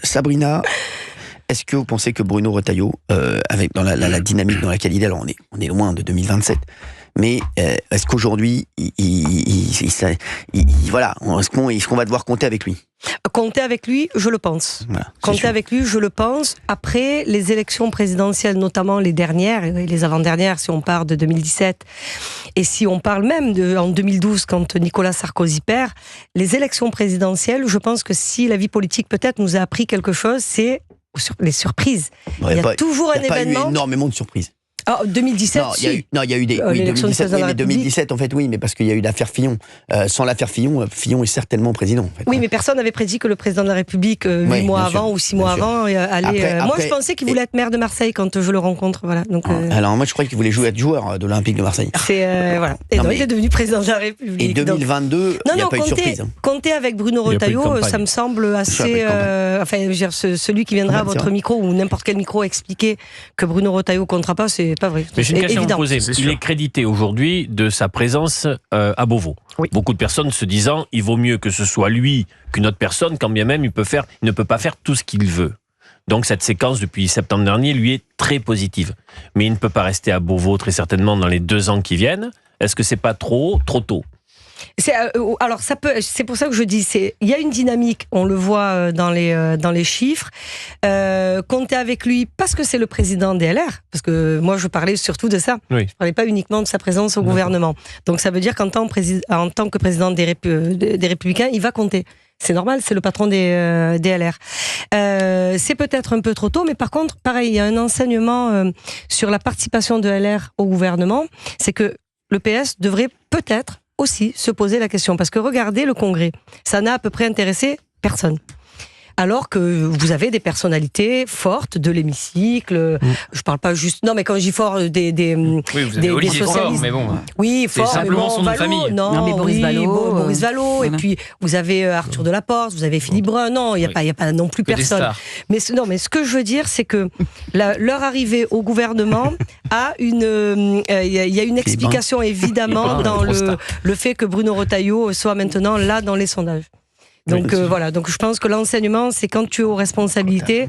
Sabrina, est-ce que vous pensez que Bruno Retailleau, avec dans la dynamique dans laquelle il est, alors on est loin de 2027, mais est-ce qu'aujourd'hui, voilà, est-ce qu'on va devoir compter avec lui ? Compter avec lui, je le pense. Voilà, compter avec lui, je le pense. Après, les élections présidentielles, notamment les dernières, et les avant-dernières, si on part de 2017, et si on parle même en 2012, quand Nicolas Sarkozy perd, les élections présidentielles, je pense que si la vie politique peut-être nous a appris quelque chose, c'est les surprises. Il y a toujours un événement. Il n'y a pas eu énormément de surprises. Ah, 2017, il y a eu des. Oui, 2017, oui, mais 2017, en fait, oui, mais parce qu'il y a eu l'affaire Fillon. Sans l'affaire Fillon, Fillon est certainement président. En fait. Oui, mais personne n'avait prédit que le président de la République, 8 mois avant ou 6 mois avant, allait. Moi, je pensais qu'il voulait être maire de Marseille quand je le rencontre. Voilà. Donc, alors, moi, je croyais qu'il voulait être joueur de l'Olympique de Marseille. Voilà. Et donc, il est devenu président de la République. Et 2022, il n'y a pas eu de surprise. Compter avec Bruno Retailleau, ça me semble assez. Enfin, je veux dire, celui qui viendra à votre micro ou n'importe quel micro expliquer que Bruno Retailleau ne comptera pas, c'est pas vrai. Il est crédité aujourd'hui de sa présence à Beauvau. Oui. Beaucoup de personnes se disant il vaut mieux que ce soit lui qu'une autre personne, quand bien même il ne peut pas faire tout ce qu'il veut. Donc cette séquence depuis septembre dernier lui est très positive. Mais il ne peut pas rester à Beauvau très certainement dans les 2 ans qui viennent. Est-ce que c'est pas trop tôt ? Alors c'est pour ça que je dis, il y a une dynamique, on le voit dans les chiffres. Compter avec lui parce que c'est le président des LR, parce que moi je parlais surtout de ça. Oui. Je parlais pas uniquement de sa présence au gouvernement. Donc ça veut dire qu'en tant que président des Républicains, il va compter. C'est normal, c'est le patron des LR. C'est peut-être un peu trop tôt, mais par contre, pareil, il y a un enseignement sur la participation de LR au gouvernement, c'est que le PS devrait peut-être aussi se poser la question, parce que regardez le Congrès, ça n'a à peu près intéressé personne. Alors que vous avez des personnalités fortes de l'hémicycle, je parle pas juste, non mais quand je dis fort, oui, vous avez Olivier Faure, mais bon. Oui, c'est simplement son nom de famille. Non, mais Boris Vallaud, voilà. Et puis vous avez Arthur Delaporte, vous avez Philippe Brun, non, il n'y a pas non plus personne. Mais ce que je veux dire, c'est que leur arrivée au gouvernement il y a une explication évidemment dans le fait que Bruno Retailleau soit maintenant là dans les sondages. Donc voilà, donc je pense que l'enseignement, c'est quand tu es aux responsabilités,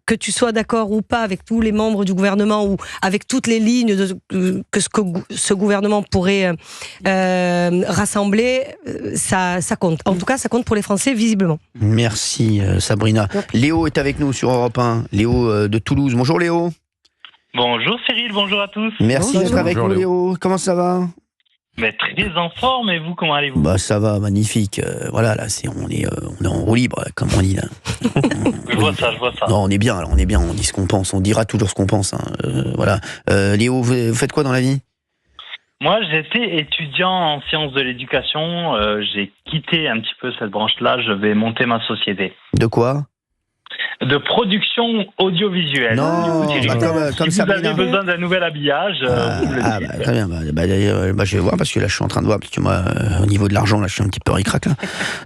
que tu sois d'accord ou pas avec tous les membres du gouvernement ou avec toutes les lignes que ce gouvernement pourrait rassembler, ça compte. En tout cas, ça compte pour les Français, visiblement. Merci Sabrina. Léo est avec nous sur Europe 1. Léo de Toulouse. Bonjour Léo. Bonjour Cyril, bonjour à tous. Merci d'être avec nous Léo. Comment ça va ? Mais très en forme, et vous, comment allez-vous ? Bah ça va, magnifique. Voilà, là, on est en roue libre, comme on dit là. Je vois ça. Non, on est bien, on dit ce qu'on pense, on dira toujours ce qu'on pense. Voilà. Léo, vous faites quoi dans la vie ? Moi, j'étais étudiant en sciences de l'éducation. J'ai quitté un petit peu cette branche-là. Je vais monter ma société. De quoi ? De production audiovisuelle. Non, si vous avez besoin d'un nouvel habillage, vous me le dites. Très bien. D'ailleurs, je vais voir, parce que là, je suis en train de voir, parce que moi, au niveau de l'argent, là, je suis un petit peu ric-rac, là.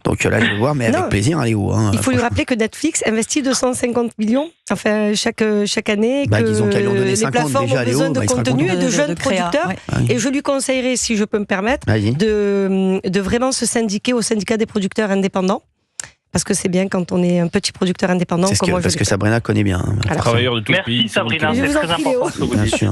Donc là, je vais voir, mais avec plaisir, Léo. Il faut lui rappeler que Netflix investit 250 millions, enfin, chaque année, disons qu'à lui en donner 50 les plateformes déjà, ont besoin de contenu et de jeunes producteurs. Ouais. Et je lui conseillerais, si je peux me permettre, de vraiment se syndiquer au syndicat des producteurs indépendants. Parce que c'est bien quand on est un petit producteur indépendant. Parce que Sabrina connaît bien. Travailleurs de tout le pays. Merci Sabrina, c'est très important ce que vous dites.